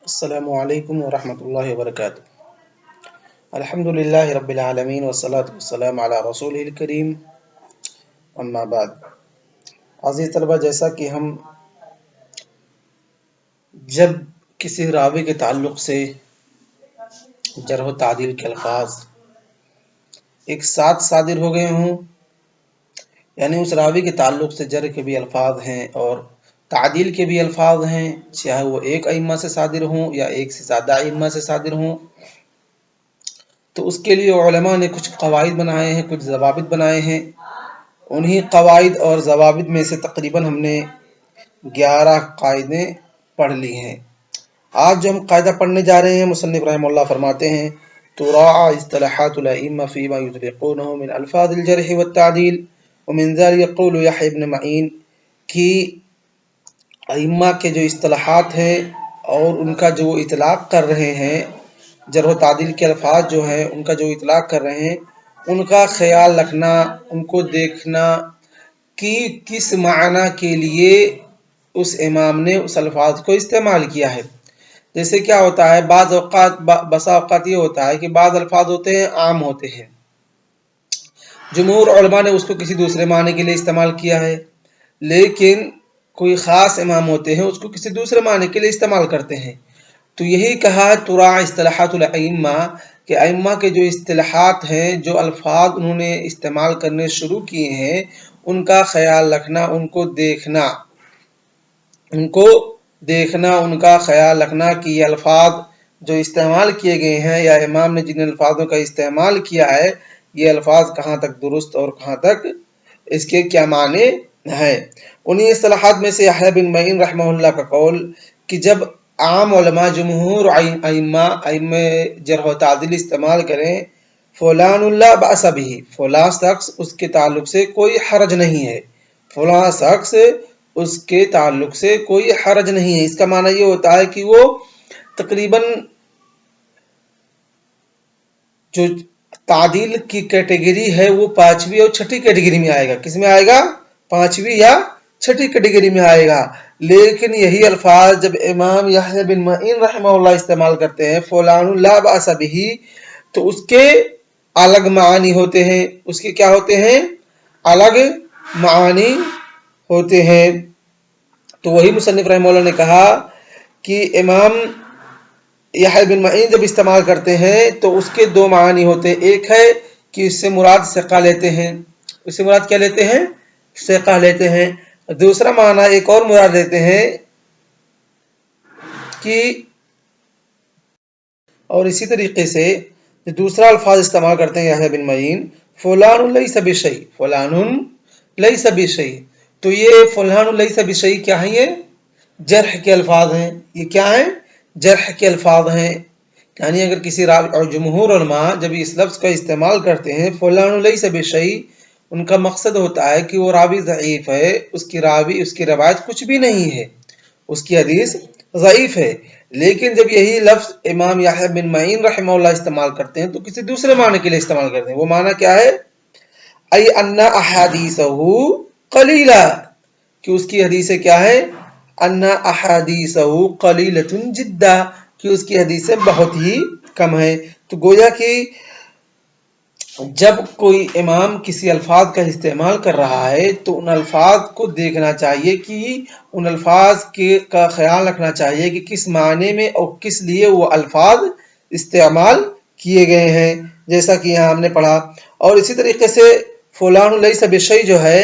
السلام علیکم ورحمۃ اللہ وبرکاتہ۔ الحمد للہ رب العالمین والصلاة والسلام علی رسول الکریم، اما بعد۔ عزیز طلبہ، جیسا کہ ہم جب کسی راوی کے تعلق سے جرح و تعدیل کے الفاظ ایک ساتھ صادر ہو گئے ہوں، یعنی اس راوی کے تعلق سے جرح کے بھی الفاظ ہیں اور تعدیل کے بھی الفاظ ہیں، چاہے وہ ایک ائمہ سے صادر ہوں یا ایک سے زیادہ ائمہ سے صادر ہوں، تو اس کے لیے علماء نے کچھ قواعد بنائے ہیں، کچھ ضوابط بنائے ہیں۔ انہی قواعد اور ضوابط میں سے تقریباً ہم نے 11 قاعدے پڑھ لی ہیں۔ آج جو ہم قاعدہ پڑھنے جا رہے ہیں، مصنف رحمہ اللہ فرماتے ہیں: تراعى اصطلاحات الائمہ فيما يطلقونه من الفاظ الجرح والتعدیل ومن ذلك قول يحيى بن معین کی ائمہ کے جو اصطلاحات ہیں اور ان کا جو اطلاق کر رہے ہیں، جرح و تعدیل کے الفاظ جو ہیں ان کا جو اطلاق کر رہے ہیں، ان کا خیال رکھنا، ان کو دیکھنا کہ کس معنی کے لیے اس امام نے اس الفاظ کو استعمال کیا ہے۔ جیسے کیا ہوتا ہے، بسا اوقات یہ ہوتا ہے کہ بعض الفاظ ہوتے ہیں عام ہوتے ہیں، جمہور علماء نے اس کو کسی دوسرے معنی کے لیے استعمال کیا ہے، لیکن کوئی خاص امام ہوتے ہیں اس کو کسی دوسرے معنی کے لیے استعمال کرتے ہیں۔ تو یہی کہا تراعى اصطلاحات الائمہ کہ ائمہ کے جو اصطلاحات ہیں، جو الفاظ انہوں نے استعمال کرنے شروع کیے ہیں، ان کا خیال رکھنا، ان کو دیکھنا، ان کا خیال رکھنا کہ یہ الفاظ جو استعمال کیے گئے ہیں یا امام نے جن الفاظوں کا استعمال کیا ہے، یہ الفاظ کہاں تک درست اور کہاں تک اس کے کیا معنی ہیں۔ انہی اصطلاحات میں سے یحییٰ بن معین رحمہ اللہ کا قول کہ جب عام علماء، جمہور ائمہ جرح و تعدیل استعمال کریں، فلان لا بأس به، فلاں شخص اس کے تعلق سے کوئی حرج نہیں ہے، فلاں شخص اس کے تعلق سے کوئی حرج نہیں ہے، اس کا معنی یہ ہوتا ہے کہ وہ تقریباً جو تعدیل کی کیٹیگری ہے وہ 5ویں اور 6ٹھی کیٹیگری میں آئے گا۔ کس میں آئے گا؟ 5ویں یا 6ٹھی کیٹیگری میں آئے گا۔ لیکن یہی الفاظ جب امام یحییٰ بن معین رحمہ اللہ استعمال کرتے ہیں، فلان لا بأس به، تو اس کے الگ معانی ہوتے ہیں، اس کے کیا ہوتے ہیں؟ الگ معانی ہوتے ہیں۔ تو وہی مصنف رحمہ اللہ نے کہا کہ امام یحییٰ بن معین جب استعمال کرتے ہیں تو اس کے 2 معانی ہوتے ہیں۔ ایک ہے کہ اس سے مراد ثقہ لیتے ہیں، اس سے مراد کیا لیتے ہیں؟ ثقہ لیتے ہیں۔ دوسرا معنی ایک اور مراد لیتے ہیں کہ، اور اسی طریقے سے دوسرا الفاظ استعمال کرتے ہیں یحییٰ بن معین، فلان لیس بشیء، فلان لیس بشیء، تو یہ فلان لیس بشیء کیا ہے؟ یہ جرح کے الفاظ ہیں۔ یہ کیا ہیں؟ جرح کے الفاظ ہیں۔ یعنی اگر کسی راوی، اور جمہور علماء جب اس لفظ کا استعمال کرتے ہیں فلان لیس بشیء، ان کا مقصد ہوتا ہے کہ وہ راوی ضعیف ہے، اس کی روایت کچھ بھی نہیں ہے، اس کی حدیث ضعیف ہے۔ لیکن جب یہی لفظ امام یحییٰ بن معین رحمہ اللہ استعمال کرتے ہیں تو کسی دوسرے معنی کے لیے استعمال کرتے ہیں۔ وہ معنی کیا ہے؟ ای ان احادیثہ قلیلہ، کہ اس کی حدیثیں کیا ہے؟ ان احادیثہ قلیلۃ جدا، کہ اس کی حدیثیں بہت ہی کم ہیں۔ تو گویا کہ جب کوئی امام کسی الفاظ کا استعمال کر رہا ہے تو ان الفاظ کو دیکھنا چاہیے، کہ ان الفاظ کا خیال رکھنا چاہیے کہ کس معنی میں اور کس لیے وہ الفاظ استعمال کیے گئے ہیں، جیسا کہ یہاں ہم نے پڑھا۔ اور اسی طریقے سے فلان لیس بشیء جو ہے،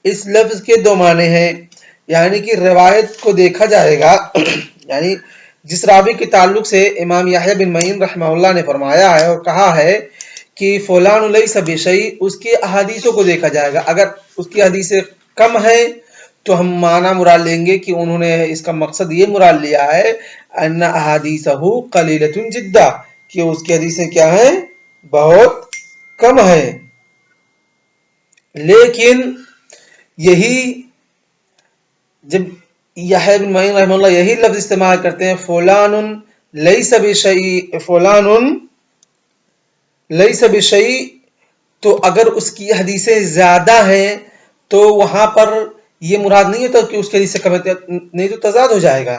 اس لفظ کے 2 معنی ہیں، یعنی کہ روایت کو دیکھا جائے گا، یعنی جس راوی کے تعلق سے امام یحییٰ بن معین رحمہ اللہ نے فرمایا ہے اور کہا ہے کہ فلان لیس بشیء، اس کی احادیثوں کو دیکھا جائے گا۔ اگر اس کی حدیثیں کم ہیں تو ہم معنی مراد لیں گے کہ انہوں نے اس کا مقصد یہ مراد لیا ہے ان احادیثہ قلیلۃ جدا، کہ اس کی حدیثیں کیا ہیں؟ بہت کم ہیں۔ لیکن یہی جب یحییٰ بن معین رحمہ اللہ یہی لفظ استعمال کرتے ہیں فلان لیس بشیء، فلان لیس بشیء، تو اگر اس کی حدیثیں زیادہ ہیں تو وہاں پر یہ مراد نہیں ہوتا کہ اس کی حدیثیں کم ہے، نہیں تو تضاد ہو جائے گا۔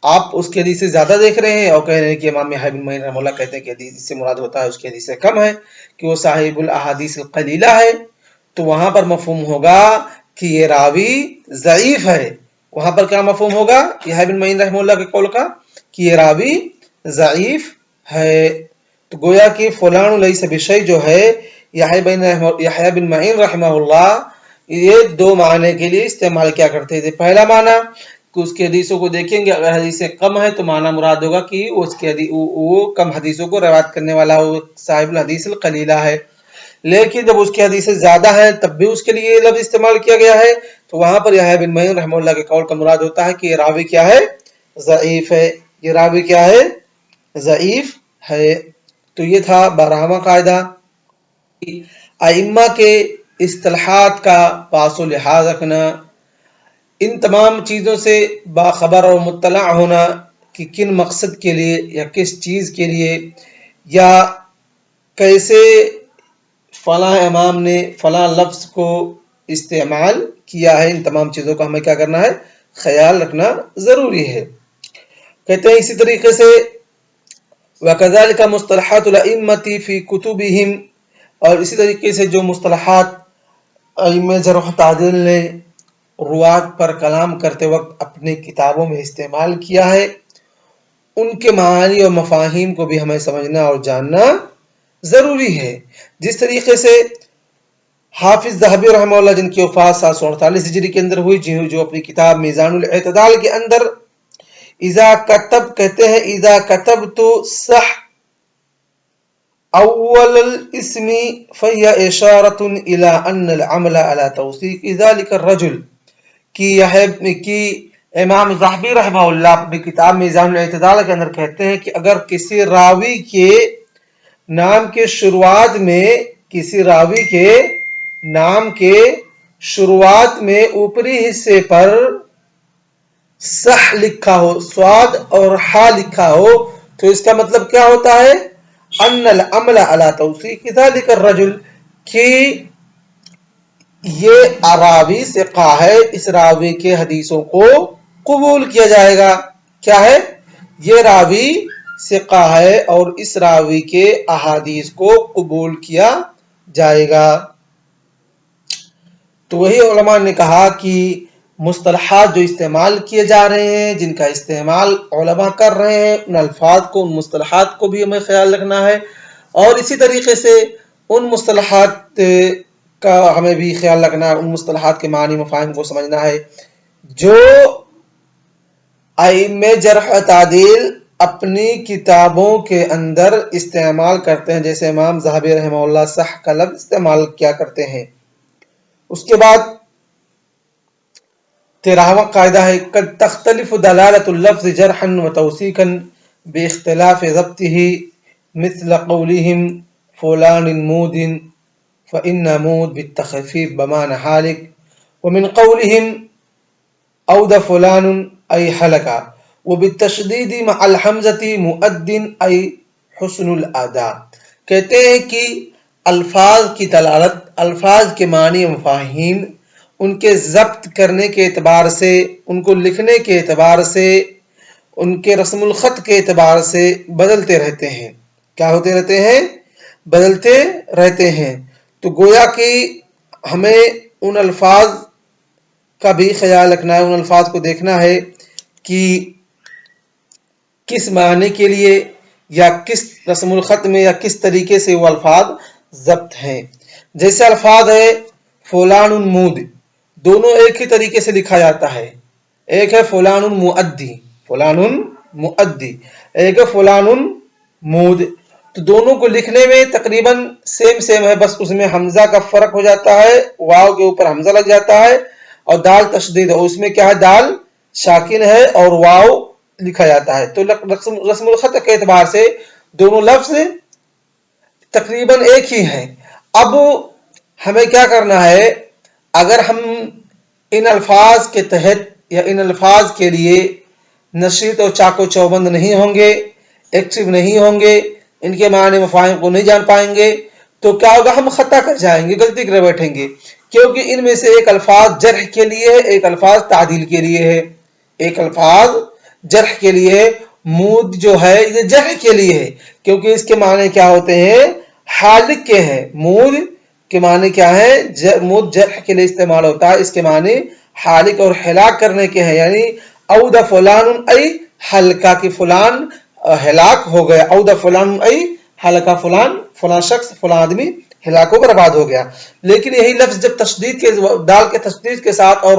آپ اس کے حدیث سے زیادہ دیکھ رہے ہیں اور کہہ رہے ہیں کہ امام یحییٰ بن معین رحمہ اللہ کہتے ہیں کہ حدیث سے مراد ہوتا ہے اس کی حدیث سے کم ہے کہ وہ صاحب الاحادیث القلیلہ ہے، تو وہاں پر مفہوم ہوگا کہ یہ راوی ضعیف ہے. وہاں پر کیا مفہوم ہوگا یحییٰ بن معین رحمہ اللہ کے قول کا کہ یہ راوی ضعیف ہے. تو گویا کہ فلان لیس بشیء جو ہے یحییٰ بن معین رحمہ اللہ یہ دو معنی کے لیے استعمال کیا کرتے تھے. پہلا معنی کہ اس کی حدیثوں کو دیکھیں گے، اگر حدیثیں کم ہے تو معنی مراد ہوگا کہ وہ کم حدیثوں کو روایت کرنے والا وہ صاحب الحدیث القلیلہ ہے. لیکن جب اس کی حدیثیں زیادہ ہیں تب بھی اس کے لیے لفظ استعمال کیا گیا ہے تو وہاں پر یحییٰ بن معین رحمہ اللہ کے قول کا مراد ہوتا ہے کہ یہ راوی کیا ہے؟ ضعیف ہے. یہ راوی کیا ہے؟ ضعیف ہے. تو یہ تھا 12واں قاعدہ. ائمہ کے اصطلاحات کا پاس و لحاظ رکھنا، ان تمام چیزوں سے باخبر اور مطلع ہونا کہ کن مقصد کے لیے یا کس چیز کے لیے یا کیسے فلاں امام نے فلاں لفظ کو استعمال کیا ہے، ان تمام چیزوں کا ہمیں کیا کرنا ہے؟ خیال رکھنا ضروری ہے. کہتے ہیں اسی طریقے سے وَكَذَلِكَ مُصْطَلَحَاتُ الْأَئِمَّةِ فِي كُتُبِهِمْ، اور اسی طریقے سے جو مصطلحات ائمہ جرح و تعدیل نے روات پر کلام کرتے وقت اپنی کتابوں میں استعمال کیا ہے، ان کے معانی اور مفاہیم کو بھی ہمیں سمجھنا اور جاننا ضروری ہے. جس طریقے سے حافظ ذہبی رحمہ اللہ جن کی وفات 748 ہجری کے اندر ہوئی، جو اپنی کتاب میزان الاعتدال کے اندر اذا کتب کہتے ہیں اذا کتبت صح اول الاسم فهي اشارة الى ان العمل على توثیق ذلك الرجل کی امام ذہبی رحمہ اللہ اپنی کتاب میزان الاعتدال کے اندر کہتے ہیں کہ اگر کسی راوی کے نام کے شروعات میں اوپری حصے پر صح لکھا ہو، صاد اور ہا لکھا ہو، تو اس کا مطلب کیا ہوتا ہے؟ ان العمل علی توثیق ذلک الرجل، کہ یہ راوی ثقہ ہے، اس راوی کے حدیثوں کو قبول کیا جائے گا. کیا ہے؟ یہ راوی ثقہ ہے اور اس راوی کے احادیث کو قبول کیا جائے گا. تو وہی علماء نے کہا کہ مصطلحات جو استعمال کیے جا رہے ہیں، جن کا استعمال علماء کر رہے ہیں، ان الفاظ کو، ان مصطلحات کو بھی ہمیں خیال رکھنا ہے، اور اسی طریقے سے ان مصطلحات کا ہمیں بھی خیال رکھنا ہے، ان مصطلحات کے معنی مفاہیم کو سمجھنا ہے جو ائمہ جرح و تعدیل اپنی کتابوں کے اندر استعمال کرتے ہیں، جیسے امام ذہبی رحمہ اللہ صح کا لفظ استعمال کیا کرتے ہیں. اس کے بعد 13واں قاعدہ ہے قد تختلف دلالة اللفظ جرحا وتوثیقا باختلاف ضبطه مثل قولهم فلان مود فإن مود بالتخفيف بمعنى حالك، ومن قولهم أود فلان أي حلقة، وبالتشديد مع الحمزة مؤد أي حسن الأداء. کہتے ہیں کہ الفاظ کی دلالت، الفاظ کے معنی مفاہیم ان کے ضبط کرنے کے اعتبار سے، ان کو لکھنے کے اعتبار سے، ان کے رسم الخط کے اعتبار سے بدلتے رہتے ہیں. کیا ہوتے رہتے ہیں؟ بدلتے رہتے ہیں. تو گویا کہ ہمیں ان الفاظ کا بھی خیال رکھنا ہے، ان الفاظ کو دیکھنا ہے کہ کس معنی کے لیے یا کس رسم الخط میں یا کس طریقے سے وہ الفاظ ضبط ہیں. جیسے الفاظ ہے فلان مود، دونوں ایک ہی طریقے سے لکھا جاتا ہے. ایک ہے فلان مؤدی، ایک ہے فلان مود. تو دونوں کو لکھنے میں تقریباً سیم ہے، بس اس میں حمزہ کا فرق ہو جاتا ہے، واو کے اوپر حمزہ لگ جاتا ہے، اور دال تشدید ہے، اس میں کیا ہے؟ دال ساکن ہے اور واو لکھا جاتا ہے. تو رسم الخط کے اعتبار سے دونوں لفظ تقریباً ایک ہی ہیں. اب ہمیں کیا کرنا ہے؟ اگر ہم ان الفاظ کے تحت یا ان الفاظ کے لیے نشیط اور چاق و چوبند نہیں ہوں گے، ایکٹیو نہیں ہوں گے، ان کے معنی مفاہیم کو نہیں جان پائیں گے، تو کیا ہوگا؟ ہم خطا کر جائیں گے، غلطی کر بیٹھیں گے، کیونکہ ان میں سے ایک الفاظ جرح کے لیے ہے، ایک الفاظ تعدیل کے لیے ہے. ایک الفاظ جرح کے لیے، مود جو ہے یہ جرح کے لیے ہے، کیونکہ اس کے معنی کیا ہوتے ہیں؟ حالق کے ہیں۔ مود کے معنی کیا ہے؟ مود جرح کے لیے استعمال ہوتا ہے، اس کے معنی حالق اور ہلاک کرنے کے ہیں، یعنی اود فلان ای حلقہ کی فلان ہلاک ہو گیا، اود فلان ای حلقہ فلان، فلان شخص، فلان آدمی ہلاک و برباد ہو گیا۔ لیکن یہی لفظ جب تشدید کے دال کے تشدید کے ساتھ اور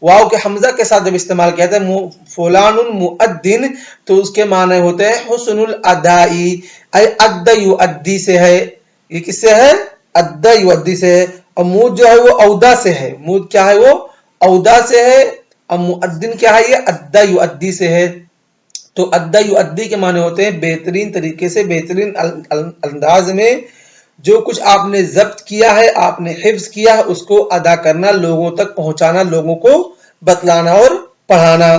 واو کے حمزہ کے ساتھ جب استعمال کیا جاتا ہے فلان مؤدن، تو اس کے معنی ہوتے ہیں حسن الادائی، ای اد یؤدی سے ہے، یہ کس سے ہے؟ اد یؤدی سے ہے۔ اور مود جو ہے وہ اودا سے ہے، مود کیا ہے؟ وہ اودا سے ہے، اور مؤدن کیا ہے؟ یہ اد یؤدی سے ہے۔ تو ادّا یؤدی کے معنی ہوتے ہیں بہترین طریقے سے، بہترین انداز میں جو کچھ آپ نے ضبط کیا ہے، آپ نے حفظ کیا ہے، اس کو ادا کرنا، لوگوں تک پہنچانا، لوگوں کو بتلانا اور پڑھانا۔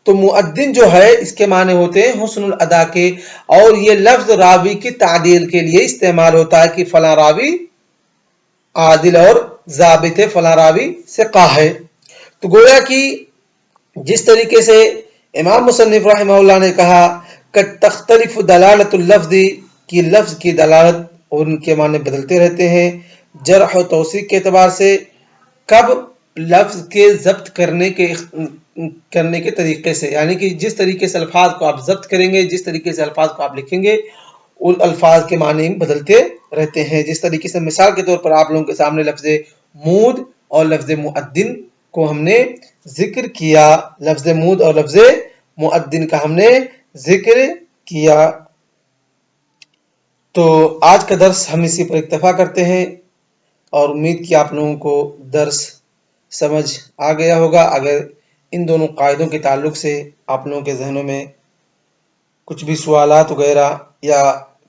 تو مؤدن جو ہے اس کے معنی ہوتے ہیں حسن الادا کے، اور یہ لفظ راوی کی تعدیل کے لیے استعمال ہوتا ہے کہ فلاں راوی عادل اور ضابط ہے، فلاں راوی ثقہ ہے۔ تو گویا کہ جس طریقے سے امام مصنف رحمہ اللہ نے کہا کہ تختلف دلالت اللفظ کی لفظ کی دلالت اور ان کے معنی بدلتے رہتے ہیں جرح و توثیق کے اعتبار سے، کب لفظ کے ضبط کرنے کے طریقے سے، یعنی کہ جس طریقے سے الفاظ کو آپ ضبط کریں گے، جس طریقے سے الفاظ کو آپ لکھیں گے، ان الفاظ کے معنی بدلتے رہتے ہیں۔ جس طریقے سے مثال کے طور پر آپ لوگوں کے سامنے لفظ مود اور لفظ مؤدن کو ہم نے ذکر کیا، لفظ مود اور لفظ مؤدن کا ہم نے ذکر کیا۔ تو آج کا درس ہم اسی پر اکتفا کرتے ہیں، اور امید کی آپ لوگوں کو درس سمجھ آ گیا ہوگا۔ اگر ان دونوں قاعدوں کے تعلق سے آپ لوگوں کے ذہنوں میں کچھ بھی سوالات وغیرہ یا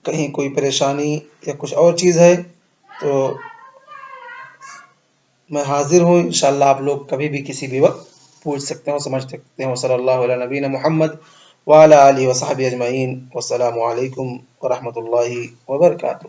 کہیں کوئی پریشانی یا کچھ اور چیز ہے تو میں حاضر ہوں، انشاءاللہ آپ لوگ کبھی بھی کسی بھی وقت پوچھ سکتے ہیں، سمجھ سکتے ہیں۔ صلی اللہ علیہ نبینا محمد وعلی آلہ وصحبہ اجمعین، والسلام علیکم ورحمۃ اللہ وبرکاتہ۔